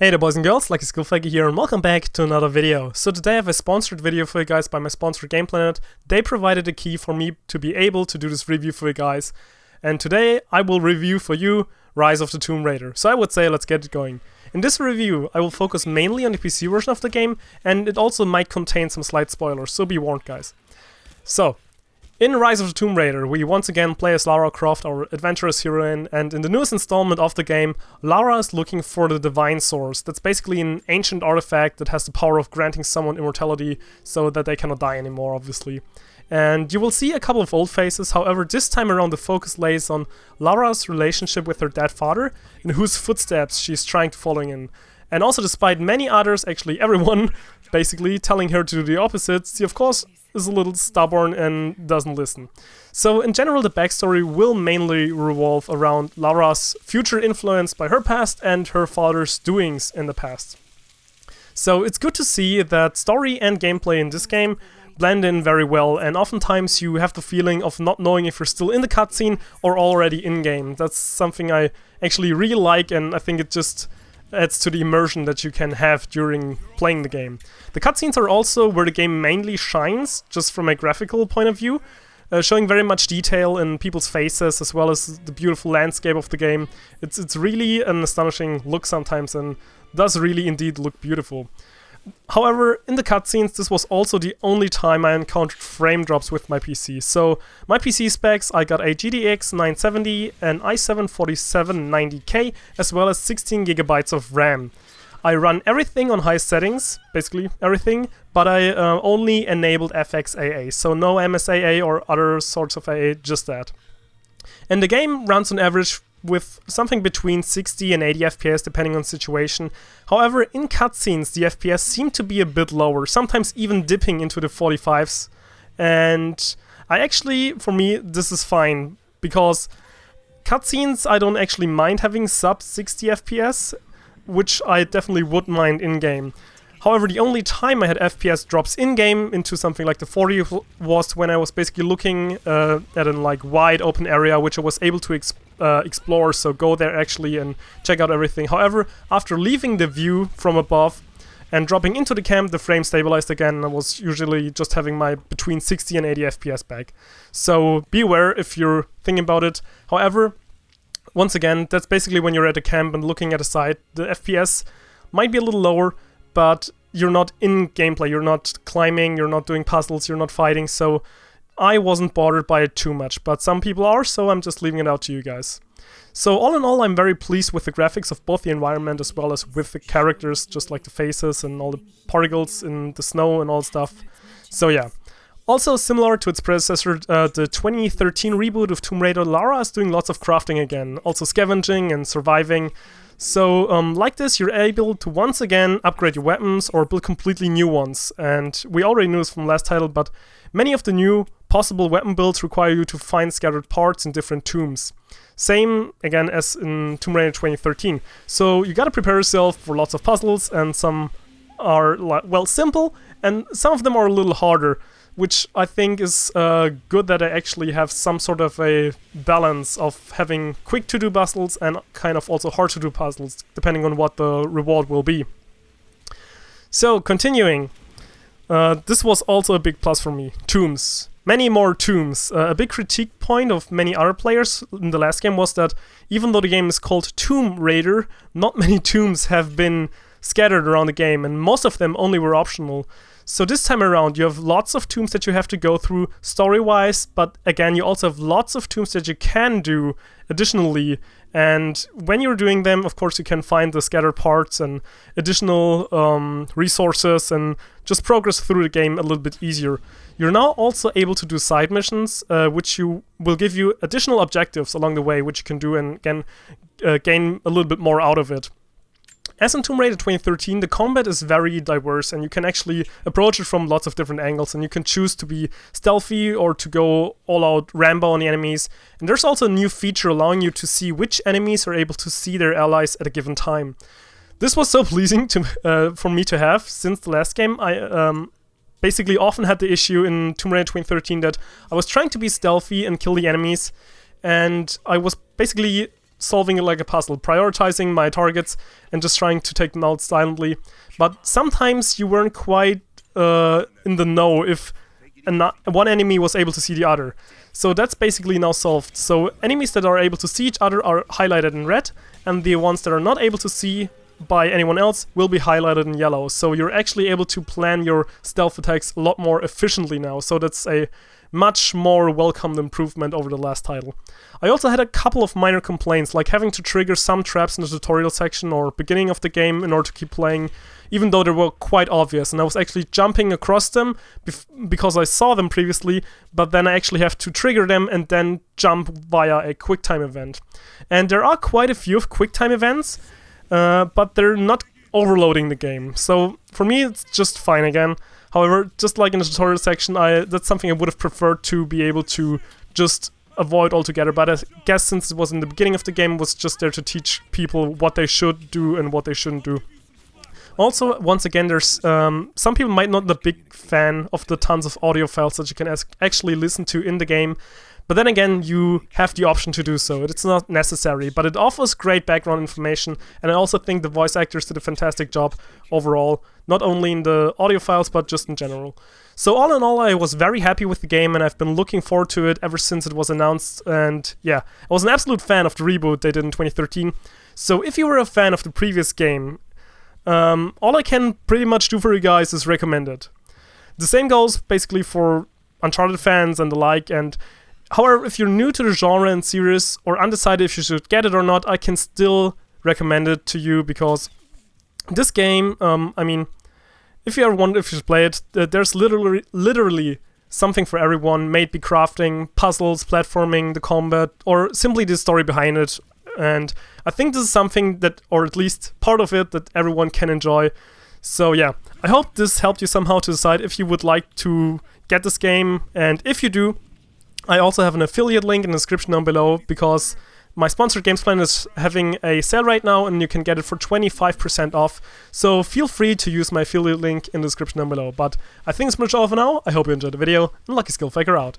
Hey there boys and girls, Lucky Skillfaggy here and welcome back to another video. So today I have a sponsored video for you guys by my sponsor Game Planet. They provided a key for me to be able to do this review for you guys. And today I will review for you Rise of the Tomb Raider. So I would say let's get it going. In this review I will focus mainly on the PC version of the game, and it also might contain some slight spoilers, so be warned guys. So, in Rise of the Tomb Raider, we once again play as Lara Croft, our adventurous heroine, and in the newest installment of the game, Lara is looking for the Divine Source. That's basically an ancient artifact that has the power of granting someone immortality so that they cannot die anymore, obviously. And you will see a couple of old faces, however this time around the focus lays on Lara's relationship with her dead father, in whose footsteps she's trying to follow in. And also despite many others, actually everyone, basically telling her to do the opposite, she of course is a little stubborn and doesn't listen. So in general the backstory will mainly revolve around Lara's future influenced by her past and her father's doings in the past. So it's good to see that story and gameplay in this game blend in very well, and oftentimes you have the feeling of not knowing if you're still in the cutscene or already in-game. That's something I actually really like, and I think it just adds to the immersion that you can have during playing the game. The cutscenes are also where the game mainly shines, just from a graphical point of view, showing very much detail in people's faces as well as the beautiful landscape of the game. It's really an astonishing look sometimes and does really indeed look beautiful. However, in the cutscenes, this was also the only time I encountered frame drops with my PC. So, my PC specs, I got a GTX 970, an i7-4790K, as well as 16 GB of RAM. I run everything on high settings, basically everything, but I only enabled FXAA, so no MSAA or other sorts of AA, just that. And the game runs on average with something between 60 and 80 FPS depending on situation. However, in cutscenes the FPS seem to be a bit lower, sometimes even dipping into the 45s. And for me, this is fine, because cutscenes I don't actually mind having sub 60 FPS, which I definitely would mind in-game. However, the only time I had FPS drops in-game into something like the 40 was when I was basically looking at a wide open area which I was able to explore, so go there actually and check out everything. However, after leaving the view from above and dropping into the camp, the frame stabilized again, and I was usually just having my between 60 and 80 FPS back. So be aware if you're thinking about it. However, once again, that's basically when you're at a camp and looking at a site. The FPS might be a little lower, but you're not in gameplay, you're not climbing, you're not doing puzzles, you're not fighting, so I wasn't bothered by it too much, but some people are, so I'm just leaving it out to you guys. So all in all, I'm very pleased with the graphics of both the environment as well as with the characters, just like the faces and all the particles in the snow and all stuff. So yeah. Also similar to its predecessor, the 2013 reboot of Tomb Raider, Lara is doing lots of crafting again, also scavenging and surviving. So, like this, you're able to once again upgrade your weapons or build completely new ones. And we already knew this from last title, but many of the new possible weapon builds require you to find scattered parts in different tombs. Same, again, as in Tomb Raider 2013. So you gotta prepare yourself for lots of puzzles, and some are, well, simple, and some of them are a little harder, which I think is good that I actually have some sort of a balance of having quick to do puzzles and kind of also hard to do puzzles, depending on what the reward will be. So, continuing. This was also a big plus for me. Tombs. Many more tombs. A big critique point of many other players in the last game was that even though the game is called Tomb Raider, not many tombs have been scattered around the game, and most of them only were optional. So this time around you have lots of tombs that you have to go through story-wise, but again you also have lots of tombs that you can do additionally, and when you're doing them, of course, you can find the scattered parts and additional resources and just progress through the game a little bit easier. You're now also able to do side missions, which will give you additional objectives along the way, which you can do and again gain a little bit more out of it. As in Tomb Raider 2013, the combat is very diverse, and you can actually approach it from lots of different angles, and you can choose to be stealthy or to go all-out Rambo on the enemies. And there's also a new feature allowing you to see which enemies are able to see their allies at a given time. This was so pleasing for me to have, since the last game. I basically often had the issue in Tomb Raider 2013 that I was trying to be stealthy and kill the enemies, and I was basically solving it like a puzzle, prioritizing my targets and just trying to take them out silently. But sometimes you weren't quite in the know if one enemy was able to see the other. So that's basically now solved. So enemies that are able to see each other are highlighted in red, and the ones that are not able to see by anyone else will be highlighted in yellow. So you're actually able to plan your stealth attacks a lot more efficiently now. So that's a much more welcomed improvement over the last title. I also had a couple of minor complaints, like having to trigger some traps in the tutorial section or beginning of the game in order to keep playing, even though they were quite obvious, and I was actually jumping across them because I saw them previously, but then I actually have to trigger them and then jump via a QuickTime event. And there are quite a few QuickTime events, but they're not overloading the game, so for me it's just fine again. However, just like in the tutorial section, that's something I would have preferred to be able to just avoid altogether, but I guess since it was in the beginning of the game, it was just there to teach people what they should do and what they shouldn't do. Also, once again, there's some people might not be a big fan of the tons of audio files that you can actually listen to in the game, but then again, you have the option to do so. It's not necessary, but it offers great background information, and I also think the voice actors did a fantastic job overall, not only in the audio files, but just in general. So all in all, I was very happy with the game, and I've been looking forward to it ever since it was announced, and yeah, I was an absolute fan of the reboot they did in 2013. So if you were a fan of the previous game, all I can pretty much do for you guys is recommend it. The same goes basically for Uncharted fans and the like, and however, if you're new to the genre and series or undecided if you should get it or not, I can still recommend it to you, because this game, I mean, if you ever wonder if you should play it, there's literally something for everyone, may it be crafting, puzzles, platforming, the combat, or simply the story behind it. And I think this is something that, or at least part of it, that everyone can enjoy. So yeah, I hope this helped you somehow to decide if you would like to get this game, and if you do, I also have an affiliate link in the description down below, because my sponsored games plan is having a sale right now and you can get it for 25% off. So feel free to use my affiliate link in the description down below. But I think it's much all for now. I hope you enjoyed the video, and Lucky Skill Faker out.